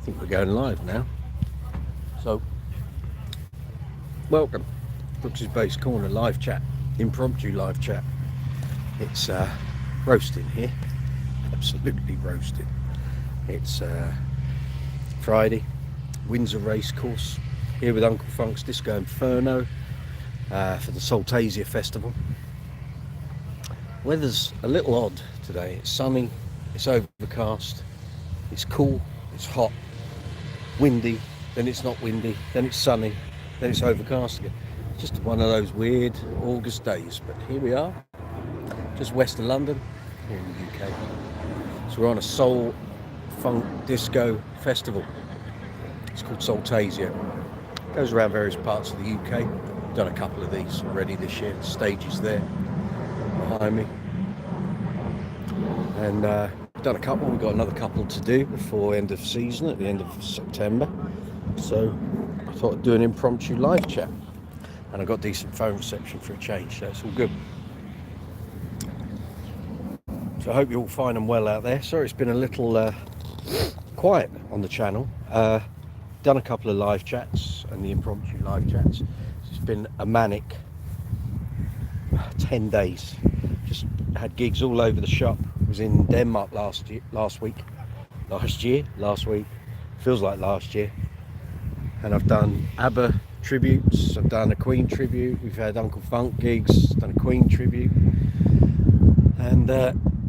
think we're going live now. So, welcome. Brooks's Base Corner live chat, impromptu live chat. It's roasting here, absolutely roasting. It's Friday, Windsor race course, here with Uncle Funk's Disco Inferno for the Soultasia festival. Weather's a little odd today. It's sunny, it's overcast, it's cool, it's hot, windy, then it's not windy, then it's sunny, then it's overcast again. Just one of those weird August days, but here we are, just west of London, here in the UK. So we're on a soul, funk, disco festival. It's called Soultasia. Goes around various parts of the UK. Done a couple of these already this year. Stages there behind me. And done a couple. We've got another couple to do before end of season at the end of September. So I thought I'd do an impromptu live chat. And I got decent phone reception for a change, so it's all good. So I hope you're all fine and well out there. Sorry it's been a little quiet on the channel. Done a couple of live chats and the impromptu live chats. It's been a manic 10 days. Just had gigs all over the shop. Was in Denmark last week. Feels like last year. And I've done ABBA tributes, I've done a Queen tribute, we've had Uncle Funk gigs, done a Queen tribute, and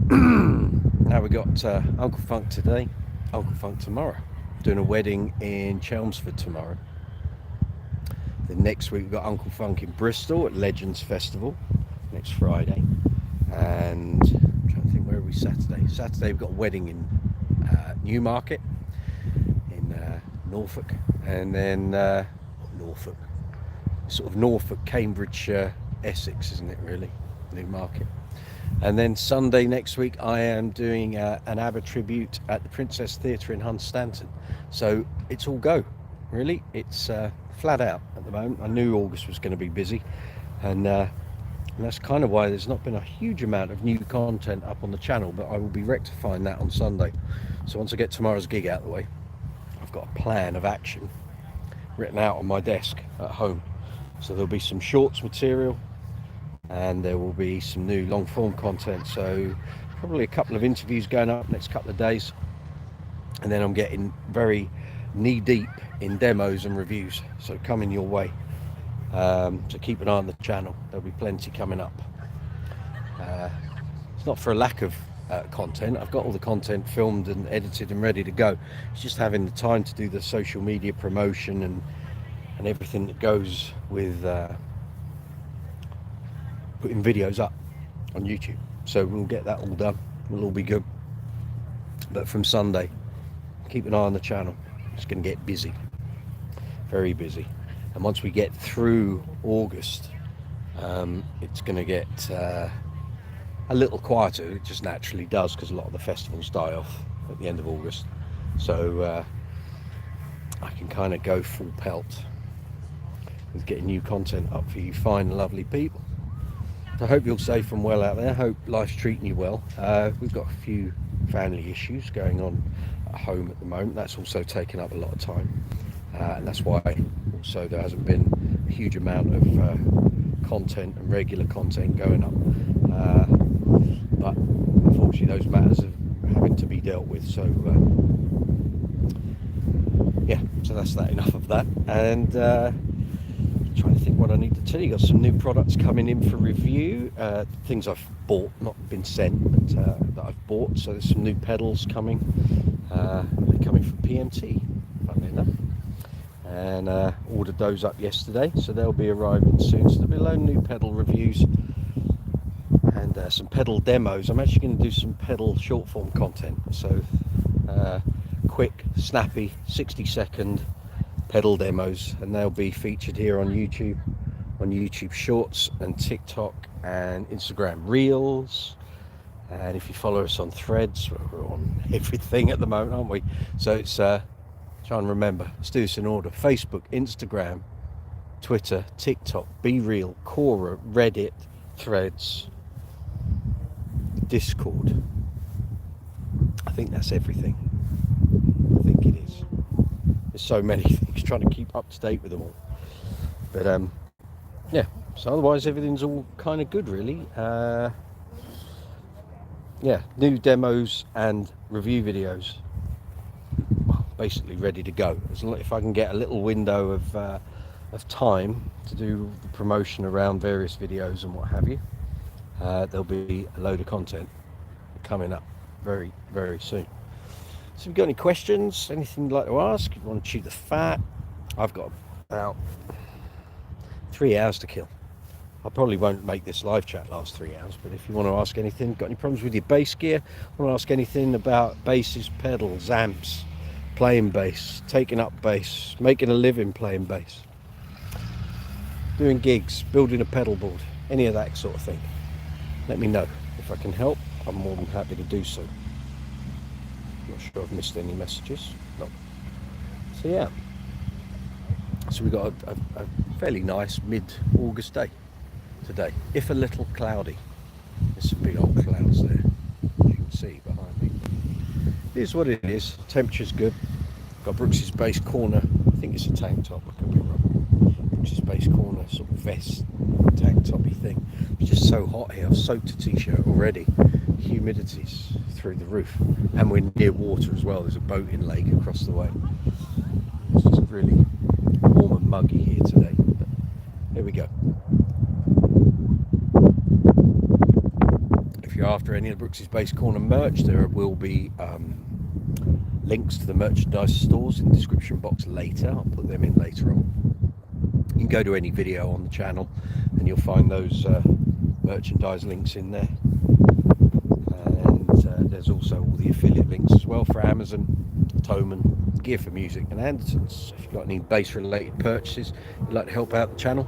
now we got Uncle Funk today, Uncle Funk tomorrow, doing a wedding in Chelmsford tomorrow. Then next week we've got Uncle Funk in Bristol at Legends Festival next Friday, and I'm trying to think, where are we Saturday we've got a wedding in Newmarket in Norfolk, and then Norfolk, sort of Norfolk, Cambridgeshire, Essex, isn't it really, Newmarket. And then Sunday next week I am doing an ABBA tribute at the Princess Theatre in Hunstanton. So it's all go, really. It's flat out at the moment. I knew August was going to be busy, and that's kind of why there's not been a huge amount of new content up on the channel, but I will be rectifying that on Sunday. So once I get tomorrow's gig out of the way, I've got a plan of action written out on my desk at home. So there'll be some shorts material and there will be some new long form content, so probably a couple of interviews going up next couple of days, and then I'm getting very knee deep in demos and reviews, so coming your way. So keep an eye on the channel, there'll be plenty coming up. It's not for a lack of content. I've got all the content filmed and edited and ready to go. It's just having the time to do the social media promotion and everything that goes with putting videos up on YouTube. So we'll get that all done, we'll all be good. But from Sunday, keep an eye on the channel. It's going to get busy, very busy. And once we get through August, it's going to get a little quieter. It just naturally does, because a lot of the festivals die off at the end of August. So I can kind of go full pelt with getting new content up for you fine lovely people. So I hope you're safe and well out there. I hope life's treating you well. We've got a few family issues going on at home at the moment. That's also taken up a lot of time, and that's why also there hasn't been a huge amount of content and regular content going up. But unfortunately those matters are having to be dealt with, so yeah, so that's that, enough of that. And trying to think what I need to tell you. Got some new products coming in for review, things I've bought, not been sent, but that I've bought. So there's some new pedals coming, they're coming from PMT, funnily enough, and ordered those up yesterday, so they'll be arriving soon. So there'll be a load of new pedal reviews and some pedal demos. I'm actually going to do some pedal short form content, so quick, snappy, 60-second pedal demos, and they'll be featured here on YouTube Shorts and TikTok and Instagram Reels. And if you follow us on Threads, we're on everything at the moment, aren't we? So it's try and remember, let's do this in order: Facebook, Instagram, Twitter, TikTok, Be Real, Quora, Reddit, Threads, Discord. I think that's everything. I think it is. there's so many things, trying to keep up to date with them all. But yeah, so otherwise everything's all kind of good, really. Yeah, new demos and review videos, well, basically ready to go. If I can get a little window of time to do the promotion around various videos and what have you, there'll be a load of content coming up very, very soon. So if you've got any questions, anything you'd like to ask, if you want to chew the fat, I've got about 3 hours to kill. I probably won't make this live chat last 3 hours, but if you want to ask anything, got any problems with your bass gear, want to ask anything about basses, pedals, amps, playing bass, taking up bass, making a living playing bass, doing gigs, building a pedal board, any of that sort of thing, let me know. If I can help, I'm more than happy to do so. Not sure I've missed any messages. No. So yeah. So we got a fairly nice mid-August day today, if a little cloudy. There's some big old clouds there, as you can see behind me. It is what it is. Temperature's good. Got Brooks's Bass Corner. I think it's a tank top. I could be wrong. Brooks's Bass Corner sort of vest, tank toppy thing. It's just so hot here. I've soaked a t-shirt already. Humidity's through the roof, and we're near water as well. There's a boating lake across the way. It's just really warm and muggy here today. But here we go. If you're after any of the Brooks's Bass Corner merch, there will be links to the merchandise stores in the description box later. I'll put them in later on. You can go to any video on the channel and you'll find those merchandise links in there. And there's also all the affiliate links as well for Amazon, Thomann, Gear for Music and ANDERTONS. If you've got any bass related purchases you'd like to help out the channel,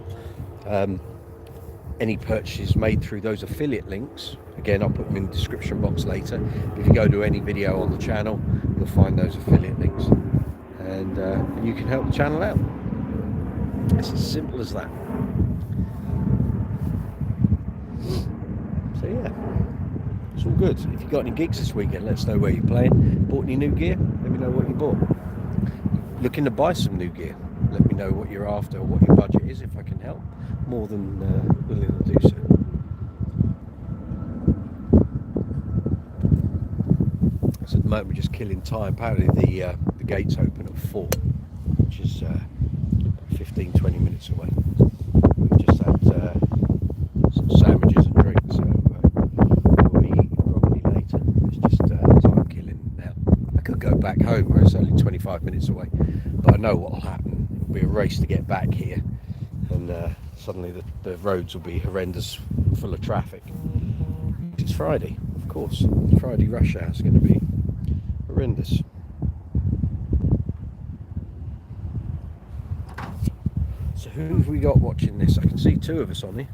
any purchases made through those affiliate links, again I'll put them in the description box later. But if you go to any video on the channel, you'll find those affiliate links, and you can help the channel out. It's as simple as that. So yeah, it's all good. If you've got any gigs this weekend, let us know where you're playing. Bought any new gear? Let me know what you bought. Looking to buy some new gear? Let me know what you're after or what your budget is. If I can help, more than willing to do so. So at the moment we're just killing time. Apparently the gates open at 4, which is 15-20 minutes away. We've just had some sandwiches and drinks, so we'll be eating probably later. It's just time killing now. I could go back home where it's only 25 minutes away, but I know what will happen. It'll be a race to get back here, and suddenly the roads will be horrendous, full of traffic. It's Friday, of course. Friday rush hour is going to be horrendous. So who have we got watching this? I can see 2 of us on here,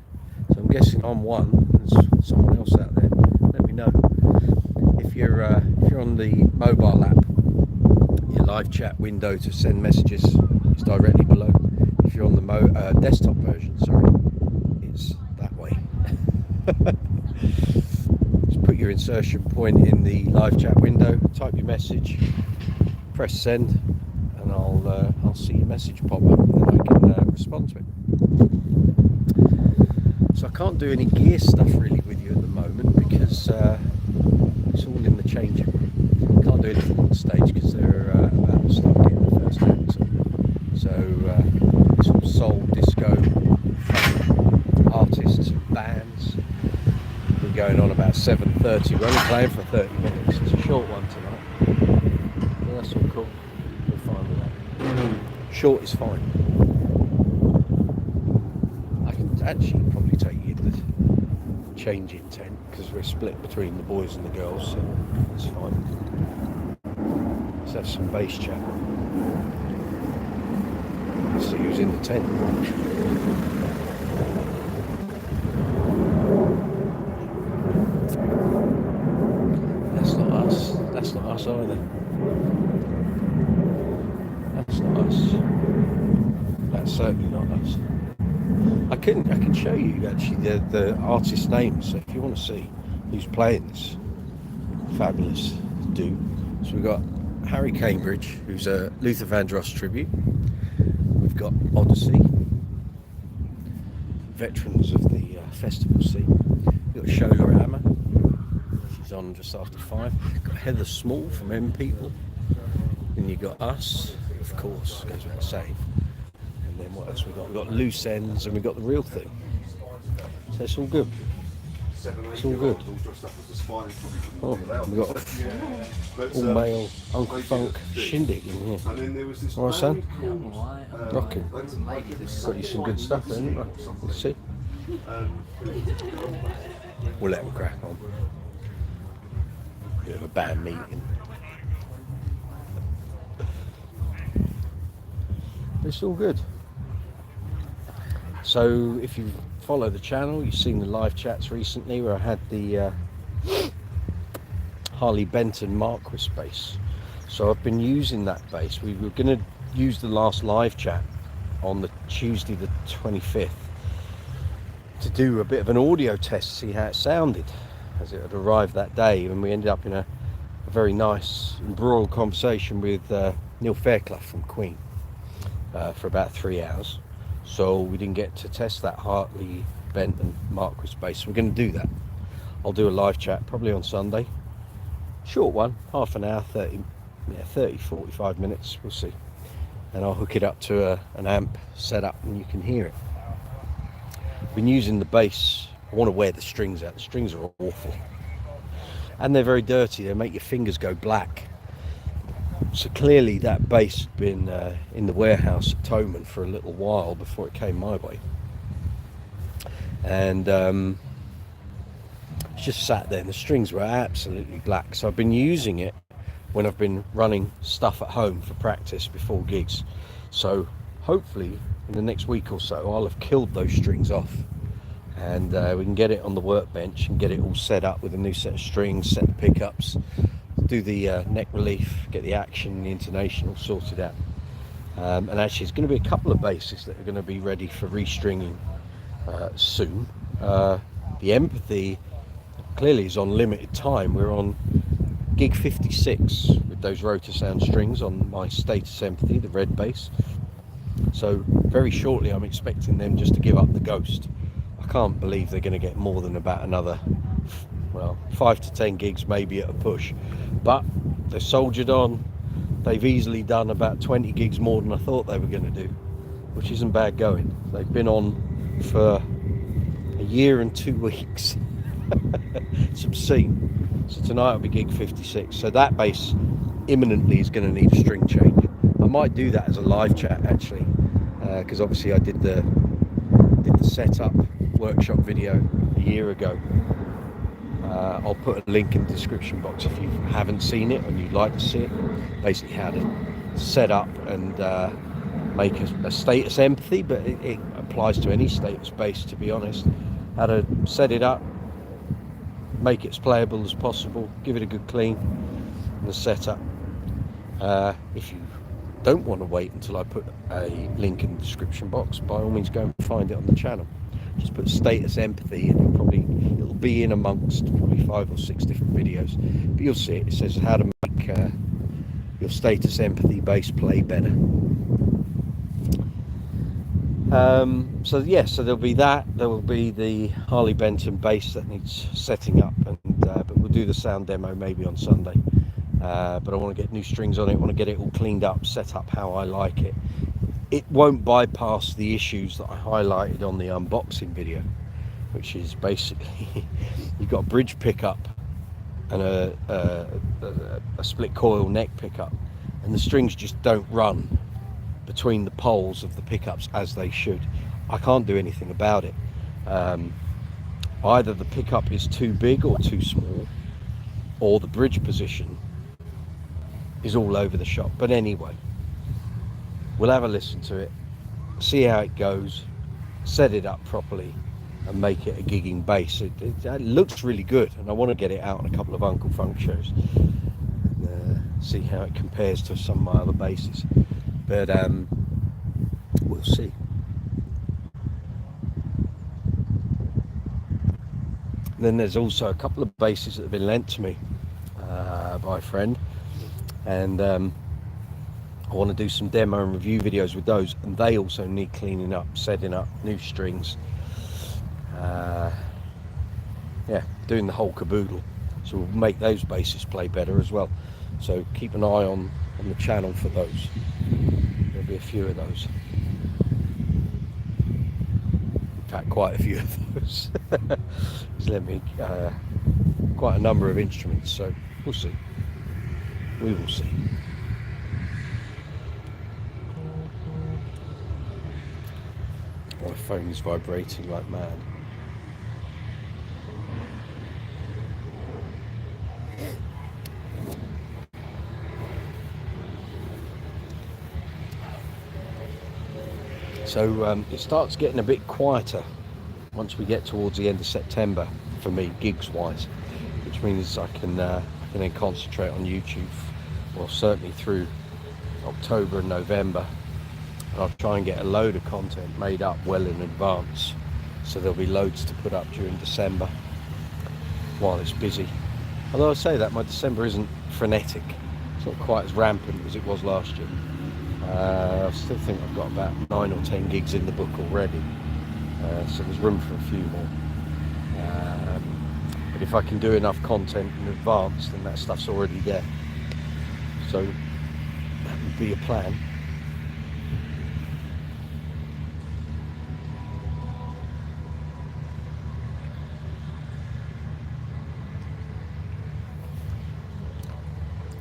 so I'm guessing I'm one. There's someone else out there. Let me know if you're on the mobile app. Your live chat window to send messages is directly below. If you're on the desktop version, sorry, it's that way. Just put your insertion point in the live chat window, type your message, press send, and I'll see your message pop up, and I can respond to it. So I can't do any gear stuff really with you at the moment because it's all in the changing room. Can't do anything on stage because they're about to start getting the first acts on. So it's all soul, disco, funk, artists and bands. Been going on about 7:30. We're only playing for 30 minutes. It's a short one tonight. But that's all cool. We're fine with that. Short is fine. I can actually probably take you to the changing tent because we're split between the boys and the girls, so it's fine. Let's have some bass chat. Let's see who's in the tent. That's not us. That's not us either. That's not us. That's certainly not us. I can show you actually the artist names, so if you want to see who's playing this fabulous do. So we've got Harry Cambridge, who's a Luther Vandross tribute. We've got Odyssey, veterans of the festival scene. We've got Shola Hammer, she's on just after 5. We've got Heather Small from M People. Then you've got us, of course, goes without saying. And then what else we've got? We've got Loose Ends, and we've got The Real Thing. So it's all good. It's all good. Oh, we've got all male Uncle Funk shindig in here. Alright, son? Rocking. Got you some good stuff there, haven't I? Let's see. We'll let them crack on. Bit of a band meeting. It's all good. So if you follow the channel, you've seen the live chats recently where I had the Harley Benton Marquis bass. So I've been using that bass. We were going to use the last live chat on the Tuesday the 25th to do a bit of an audio test to see how it sounded as it had arrived that day, and we ended up in a very nice embroiled conversation with Neil Fairclough from Queen for about 3 hours. So we didn't get to test that Hartley Benton Marquis bass. We're going to do that. I'll do a live chat probably on Sunday. Short one, half an hour, 30, 45 minutes, we'll see. And I'll hook it up to an amp setup and you can hear it. Been using the bass. I want to wear the strings out. The strings are awful. And they're very dirty. They make your fingers go black. So clearly that bass had been in the warehouse at Thomann for a little while before it came my way. And it's just sat there and the strings were absolutely black. So I've been using it when I've been running stuff at home for practice before gigs. So hopefully in the next week or so I'll have killed those strings off. And we can get it on the workbench and get it all set up with a new set of strings, set the pickups, do the neck relief, get the action, the intonation all sorted out. And actually there's going to be a couple of basses that are going to be ready for restringing soon. The Empathy clearly is on limited time. We're on gig 56 with those Rotor Sound strings on my Status Empathy, the red bass. So very shortly I'm expecting them just to give up the ghost. I can't believe they're going to get more than about another, well, 5 to 10 gigs maybe at a push. But they're soldiered on. They've easily done about 20 gigs more than I thought they were going to do, which isn't bad going. They've been on for a year and 2 weeks. It's obscene. So tonight will be gig 56. So that bass imminently is going to need a string change. I might do that as a live chat actually, because obviously I did the setup workshop video a year ago. I'll put a link in the description box if you haven't seen it and you'd like to see it. Basically how to set up and make a Status Empathy, but it applies to any Status bass, to be honest. How to set it up, make it as playable as possible, give it a good clean, and the setup. If you don't want to wait until I put a link in the description box, by all means go and find it on the channel. Just put Status Empathy and it'll be in amongst probably 5 or 6 different videos, but you'll see it. It says how to make your Status Empathy bass play better. So there'll be that. There will be the Harley Benton bass that needs setting up, and but we'll do the sound demo maybe on Sunday. But I want to get new strings on it. I want to get it all cleaned up, set up how I like it. It won't bypass the issues that I highlighted on the unboxing video, which is basically you've got a bridge pickup and a split coil neck pickup, and the strings just don't run between the poles of the pickups as they should. I can't do anything about it. Either the pickup is too big or too small, or the bridge position is all over the shop. But anyway, we'll have a listen to it, see how it goes, set it up properly and make it a gigging bass. It looks really good, and I want to get it out on a couple of Uncle Funk shows, see how it compares to some of my other basses. But we'll see. Then there's also a couple of basses that have been lent to me by a friend. and I want to do some demo and review videos with those, and they also need cleaning up, setting up new strings, yeah, doing the whole caboodle. So we'll make those basses play better as well. So keep an eye on the channel for those. There'll be a few of those. In fact, quite a few of those. He's lent me quite a number of instruments, so we'll see. We will see. My phone is vibrating like mad. So it starts getting a bit quieter once we get towards the end of September for me, gigs wise, which means I can then concentrate on YouTube, well, certainly through October and November, and I'll try and get a load of content made up well in advance, so there'll be loads to put up during December while it's busy. Although I say that, my December isn't frenetic, it's not quite as rampant as it was last year. I still think I've got about 9 or 10 gigs in the book already, so there's room for a few more. But if I can do enough content in advance, then that stuff's already there. So that would be a plan.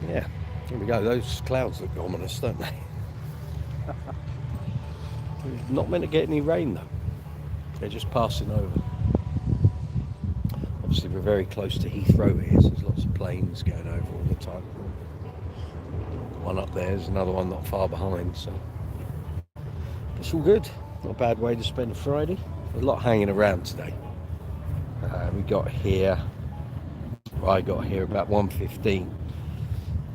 Yeah, here we go. Those clouds look ominous, don't they? Not meant to get any rain though. They're just passing over. Obviously we're very close to Heathrow here, so there's lots of planes going over all the time. One up there, there's another one not far behind, so it's all good. Not a bad way to spend a Friday. There's a lot hanging around today. We got here, well, I got here about 1:15.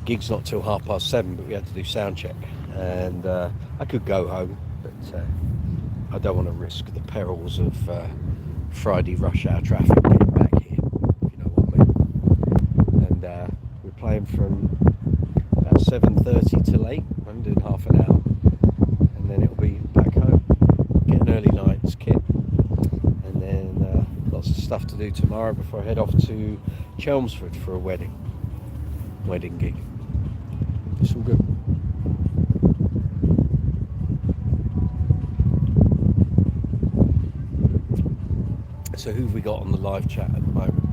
Gig's not till 7:30, but we had to do sound check, and I could go home, but I don't want to risk the perils of Friday rush hour traffic getting back here, if you know what I mean. And we're playing from about 7:30 till 8. I'm doing half an hour, and then it'll be back home, get an early night's kit, and then lots of stuff to do tomorrow before I head off to Chelmsford for a wedding gig. It's all good. So who have we got on the live chat at the moment?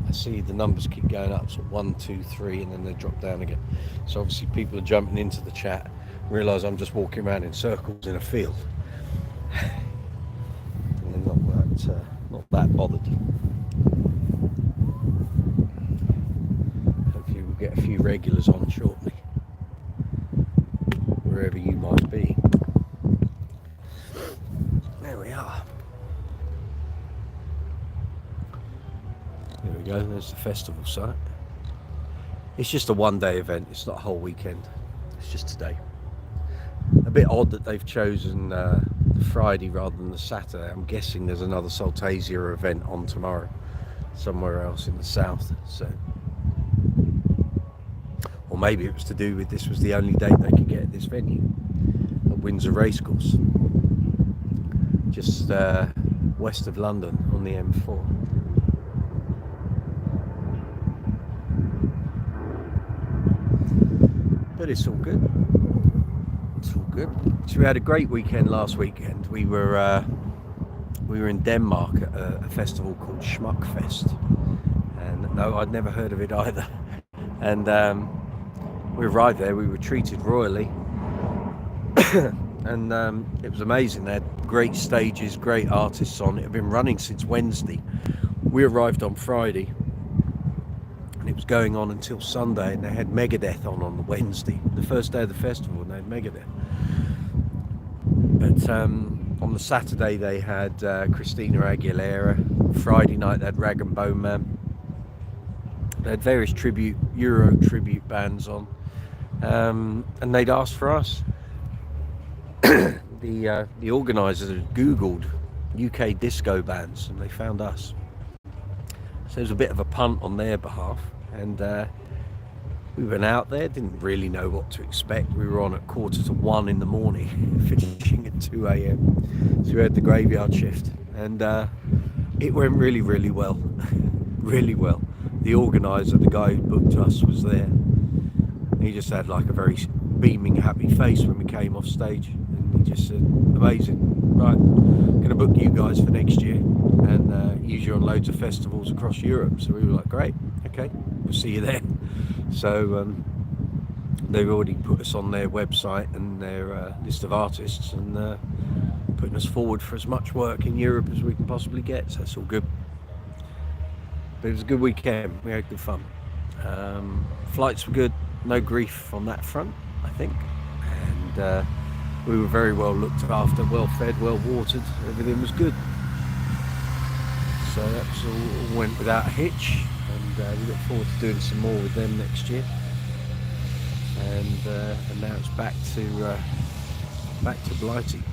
I see the numbers keep going up, so 1, 2, 3, and then they drop down again. So obviously people are jumping into the chat, realise I'm just walking around in circles in a field. And they're not that bothered. Hopefully we'll get a few regulars on shortly, wherever you might be. There we are. There we go, there's the festival site. It's just a one-day event, it's not a whole weekend, it's just today. A bit odd that they've chosen the Friday rather than the Saturday. I'm guessing there's another Soultasia event on tomorrow, somewhere else in the south. So, or maybe it was to do with this was the only date they could get at this venue, at Windsor Racecourse, just west of London on the M4. But it's all good. It's all good. So we had a great weekend last weekend. We were in Denmark at a festival called Schmuckfest, and no, I'd never heard of it either. And we arrived there. We were treated royally, and it was amazing. They had great stages, great artists on. It had been running since Wednesday. We arrived on Friday, and it was going on until Sunday, and they had Megadeth on the Wednesday, the first day of the festival, and they had Megadeth. But on the Saturday they had Christina Aguilera. Friday night they had Rag and Bone Man. They had various Euro tribute bands on, and they'd asked for us. The organisers had Googled UK disco bands, and they found us. So it was a bit of a punt on their behalf, and we went out there, didn't really know what to expect. We were on at 1:45 in the morning, finishing at 2 a.m. So we had the graveyard shift, and it went really, really well. Really well. The organizer, the guy who booked us, was there. He just had like a very beaming, happy face when we came off stage, and he just said, amazing, right, gonna book you guys for next year and use you on loads of festivals across Europe. So we were like, great, okay, we'll see you there. So they've already put us on their website and their list of artists, and putting us forward for as much work in Europe as we can possibly get, so that's all good. But it was a good weekend, we had good fun. Flights were good, no grief on that front, I think, and we were very well looked after, well fed, well watered, everything was good. So that was all went without a hitch, and we look forward to doing some more with them next year. And now it's back to Blighty.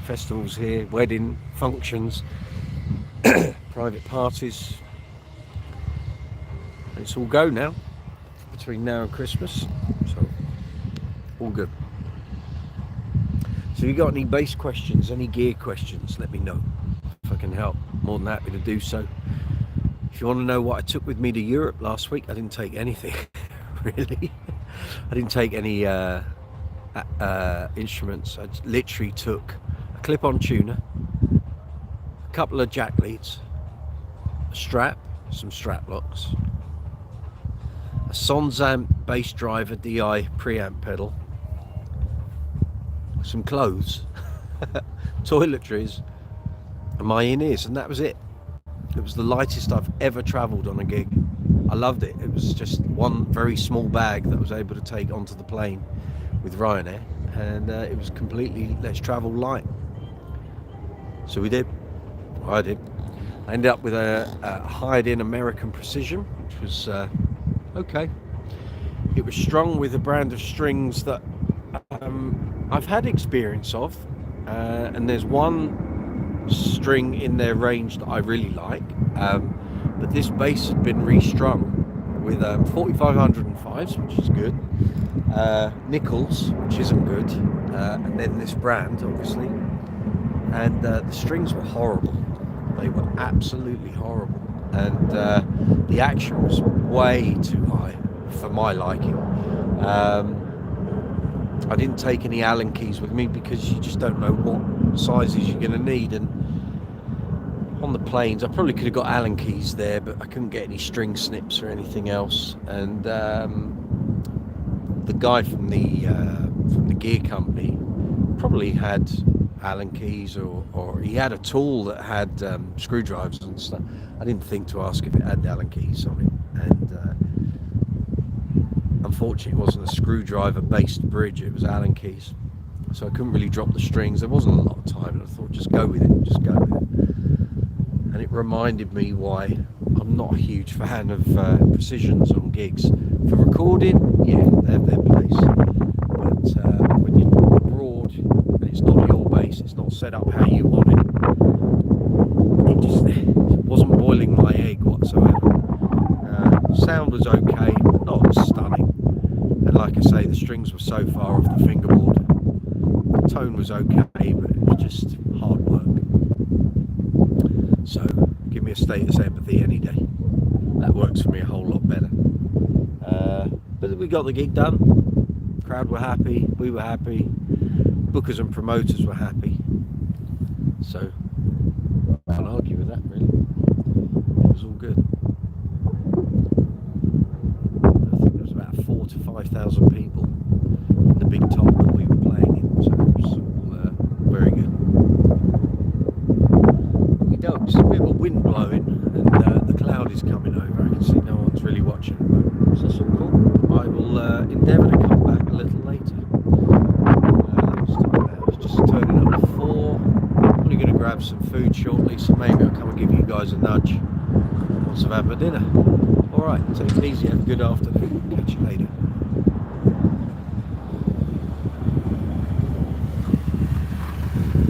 Festivals here, wedding, functions, private parties. It's all go now, between now and Christmas, so all good. So if you got any bass questions, any gear questions, let me know. If I can help, more than happy to do so. If you want to know what I took with me to Europe last week, I didn't take anything, really. I didn't take any instruments. I literally took a clip-on tuner, a couple of jack leads, a strap, some strap locks, a Soultasia bass driver DI preamp pedal, some clothes, toiletries, and my in-ears, and that was it. It was the lightest I've ever travelled on a gig. I loved it. It was just one very small bag that I was able to take onto the plane with Ryanair, and it was completely let's travel light. So we did. I did. I ended up with a hired-in American Precision, which was okay. It was strung with a brand of strings that I've had experience of, and there's one string in their range that I really like, but this bass had been restrung with 4505s, which is good, nickels, which isn't good, and then this brand, obviously, and the strings were horrible. They were absolutely horrible, and the action was way too high for my liking. I didn't take any Allen keys with me because you just don't know what sizes you're going to need, and on the planes I probably could have got Allen keys there, but I couldn't get any string snips or anything else. And the guy from the gear company probably had Allen keys, or he had a tool that had screwdrivers and stuff. I didn't think to ask if it had Allen keys on it, and unfortunately it wasn't a screwdriver based bridge, it was Allen keys, so I couldn't really drop the strings. There wasn't a lot of time, and I thought just go with it, just go with it. And it reminded me why I'm not a huge fan of precisions on gigs. For recording, yeah, they have their place, but when you're abroad and it's not your bass, it's not set up how you want it wasn't boiling my egg whatsoever. Sound was okay, but not stunning. And like I say, the strings were so far off the fingerboard. The tone was okay, but it was just hard work. So give me a status empathy any day. That works for me a whole lot better. But we got the gig done. Crowd were happy, we were happy, bookers and promoters were happy. So I can't argue with that, really. It was all good. I think there was about 4,000 to 5,000 people in the big top that we were playing in, so it was all very good. It's a bit of a wind blowing, and the cloud is coming over. I can see no one's really watching at the moment, so that's all cool. I will endeavour to come back a little later. It's just turning up at 4. I'm only going to grab some food shortly, so maybe I'll come and give you guys a nudge once I've had my dinner. Alright, take it easy, have a good afternoon. Catch you later.